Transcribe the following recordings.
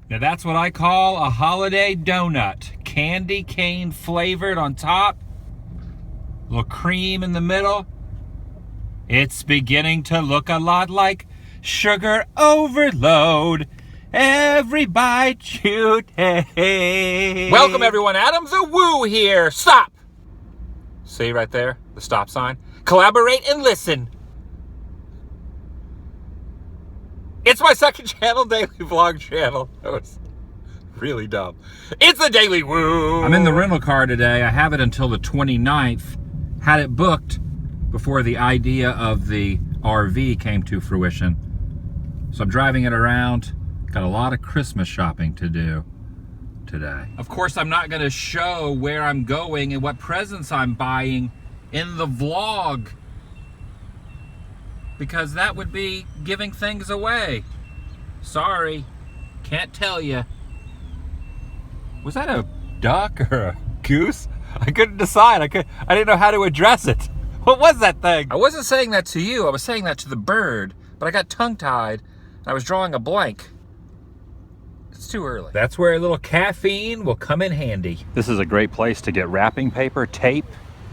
Now that's what I call a holiday donut. Candy cane flavored on top, a little cream in the middle. It's beginning to look a lot like sugar overload. Every bite you take. Welcome everyone, Adam the Woo here. Stop! See right there, the stop sign? Collaborate and listen. It's my second channel, daily vlog channel. That was really dumb. It's the Daily Woo. I'm in the rental car today. I have it until the 29th. Had it booked before the idea of the RV came to fruition. So I'm driving it around. Got a lot of Christmas shopping to do today. Of course, I'm not going to show where I'm going and what presents I'm buying in the vlog, because that would be giving things away. Sorry, can't tell you. Was that a duck or a goose? I couldn't decide. I didn't know how to address it. What was that thing? I wasn't saying that to you. I was saying that to the bird, but I got tongue-tied and I was drawing a blank. It's too early. That's where a little caffeine will come in handy. This is a great place to get wrapping paper, tape,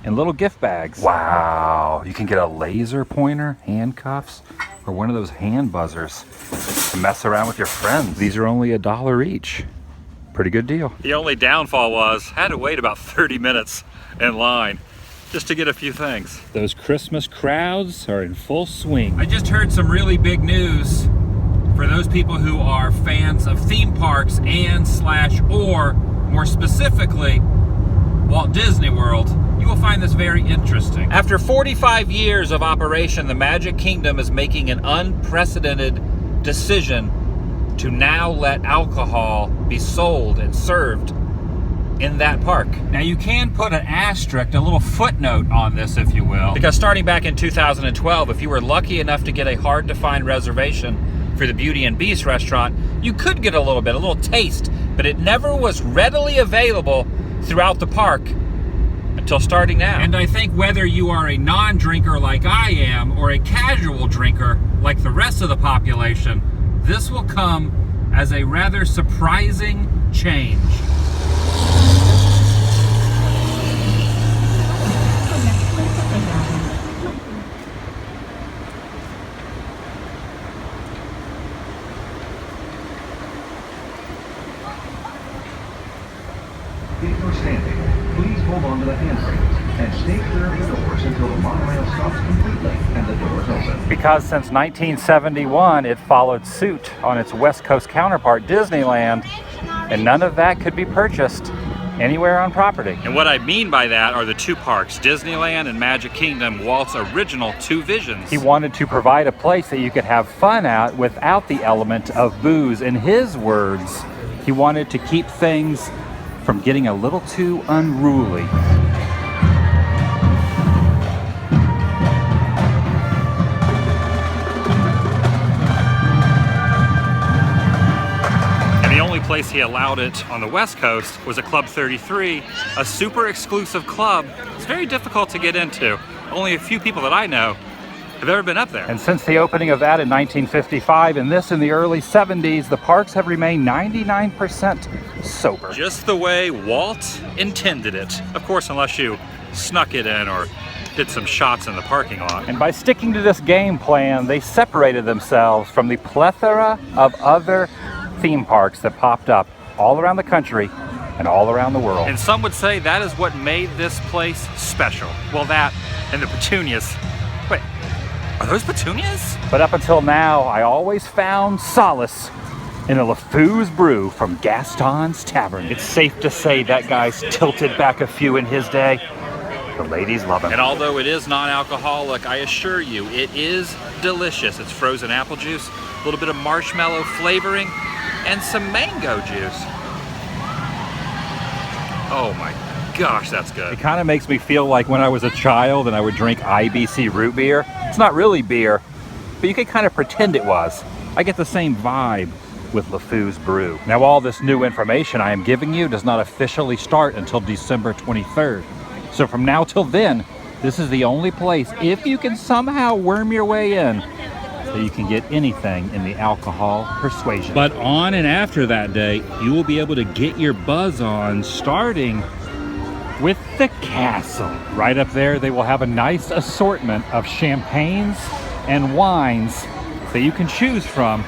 and little gift bags. Wow, you can get a laser pointer, handcuffs, or one of those hand buzzers to mess around with your friends. These are only $1 each. Pretty good deal. The only downfall was I had to wait about 30 minutes in line just to get a few things. Those Christmas crowds are in full swing. I just heard some really big news for those people who are fans of theme parks or more specifically, Walt Disney World. You will find this very interesting. After 45 years of operation, the Magic Kingdom is making an unprecedented decision to now let alcohol be sold and served in that park. Now you can put an asterisk, a little footnote on this, if you will, because starting back in 2012, if you were lucky enough to get a hard-to-find reservation for the Beauty and Beast restaurant, you could get a little taste, but it never was readily available throughout the park until starting now. And I think whether you are a non-drinker like I am or a casual drinker like the rest of the population, this will come as a rather surprising change. If you're standing, please hold on to the handrails and stay clear of the doors until the monorail stops completely and the doors open. Because since 1971, it followed suit on its West Coast counterpart, Disneyland, and none of that could be purchased anywhere on property. And what I mean by that are the two parks, Disneyland and Magic Kingdom, Walt's original two visions. He wanted to provide a place that you could have fun at without the element of booze. In his words, he wanted to keep things from getting a little too unruly. Place he allowed it on the West Coast was a Club 33, a super exclusive club. It's very difficult to get into. Only a few people that I know have ever been up there. And since the opening of that in 1955 and this in the early 70s, the parks have remained 99% sober. Just the way Walt intended it. Of course, unless you snuck it in or did some shots in the parking lot. And by sticking to this game plan, they separated themselves from the plethora of other theme parks that popped up all around the country and all around the world. And some would say that is what made this place special. Well, that and the petunias. Wait, are those petunias? But up until now, I always found solace in a LeFou's brew from Gaston's Tavern. It's safe to say that guy's tilted back a few in his day. The ladies love him. And although it is non-alcoholic, I assure you, it is delicious. It's frozen apple juice, a little bit of marshmallow flavoring, and some mango juice. Oh my gosh, that's good. It kind of makes me feel like when I was a child and I would drink IBC root beer. It's not really beer, but you can kind of pretend it was. I get the same vibe with LeFou's brew. Now, all this new information I am giving you does not officially start until December 23rd. So from now till then, this is the only place, if you can somehow worm your way in, that you can get anything in the alcohol persuasion. But on and after that day, you will be able to get your buzz on, starting with the castle. Right up there, they will have a nice assortment of champagnes and wines that you can choose from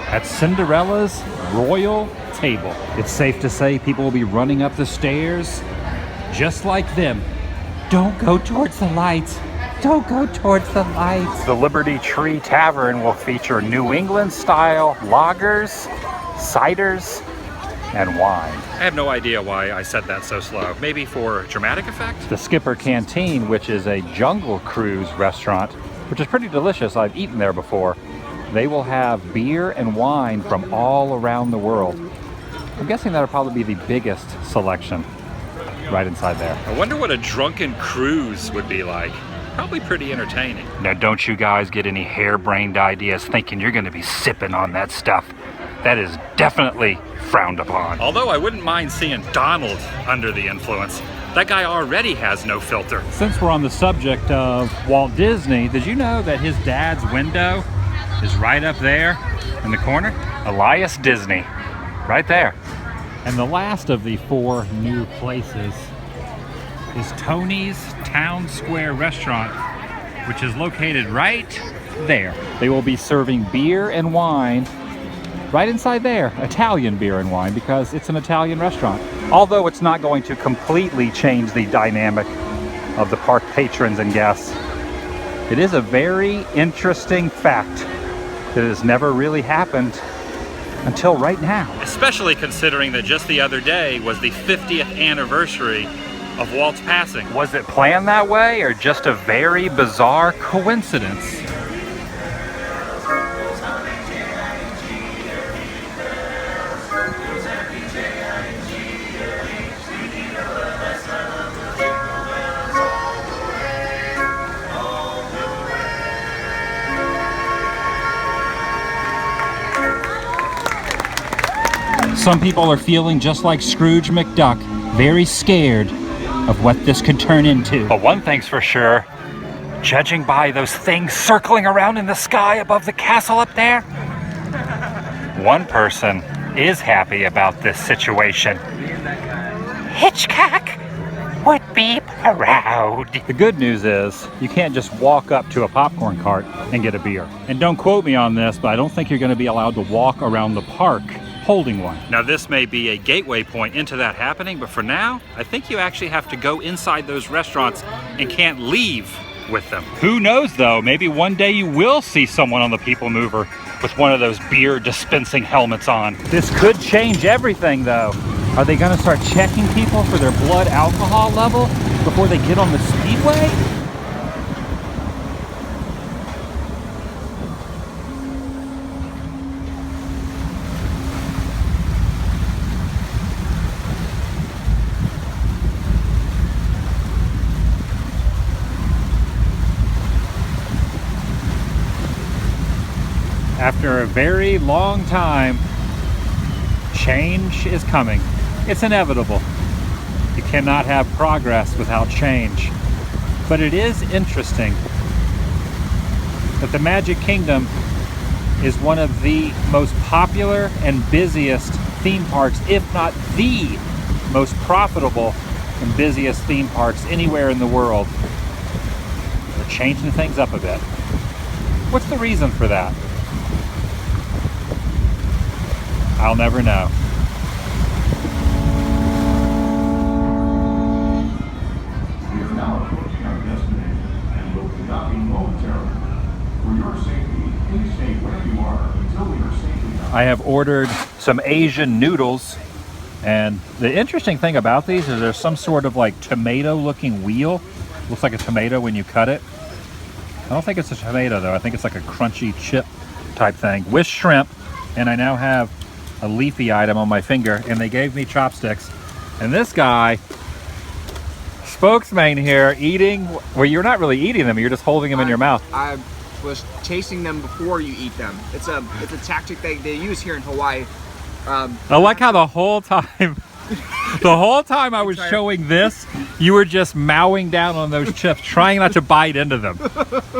at Cinderella's royal table. It's safe to say people will be running up the stairs just like them. Don't go towards the lights. Don't go towards the lights. The Liberty Tree Tavern will feature New England style lagers, ciders, and wine. I have no idea why I said that so slow. Maybe for dramatic effect? The Skipper Canteen, which is a Jungle Cruise restaurant, which is pretty delicious. I've eaten there before. They will have beer and wine from all around the world. I'm guessing that'll probably be the biggest selection right inside there. I wonder what a drunken cruise would be like. Probably pretty entertaining. Now, don't you guys get any harebrained ideas thinking you're going to be sipping on that stuff. That is definitely frowned upon. Although I wouldn't mind seeing Donald under the influence. That guy already has no filter. Since we're on the subject of Walt Disney, did you know that his dad's window is right up there in the corner? Elias Disney, right there. And the last of the 4 new places is Tony's Town Square Restaurant, which is located right there. They will be serving beer and wine right inside there, Italian beer and wine, because it's an Italian restaurant. Although it's not going to completely change the dynamic of the park patrons and guests, it is a very interesting fact that has never really happened until right now. Especially considering that just the other day was the 50th anniversary of Walt's passing. Was it planned that way or just a very bizarre coincidence? Some people are feeling just like Scrooge McDuck, very scared of what this could turn into. But one thing's for sure, judging by those things circling around in the sky above the castle up there, one person is happy about this situation. Hitchcock would be proud. The good news is you can't just walk up to a popcorn cart and get a beer. And don't quote me on this, but I don't think you're going to be allowed to walk around the park holding one. Now, this may be a gateway point into that happening, but for now, I think you actually have to go inside those restaurants and can't leave with them. Who knows though, maybe one day you will see someone on the People Mover with one of those beer dispensing helmets on. This could change everything though. Are they gonna start checking people for their blood alcohol level before they get on the speedway? After a very long time, change is coming. It's inevitable. You cannot have progress without change. But it is interesting that the Magic Kingdom is one of the most popular and busiest theme parks, if not the most profitable and busiest theme parks anywhere in the world. They're changing things up a bit. What's the reason for that? I'll never know. We are now approaching our destination and will be docking momentarily. For your safety, please stay where you are until we are safely docked. I have ordered some Asian noodles, and the interesting thing about these is there's some sort of like tomato looking wheel. Looks like a tomato when you cut it. I don't think it's a tomato though. I think it's like a crunchy chip type thing with shrimp, and I now have a leafy item on my finger, and they gave me chopsticks. And this guy, spokesman here, eating, well, you're not really eating them, you're just holding them in your mouth. I was tasting them before you eat them. It's a tactic they use here in Hawaii. I like how the whole time The whole time I was showing this, you were just mowing down on those chips, trying not to bite into them.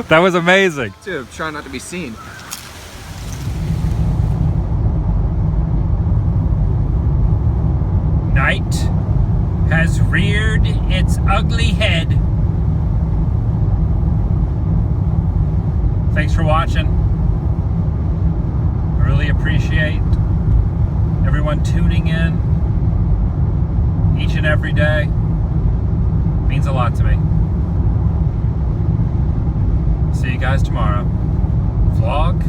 That was amazing. Dude, try not to be seen. Night has reared its ugly head. Thanks for watching. I really appreciate everyone tuning in each and every day. It means a lot to me. See you guys tomorrow. Vlog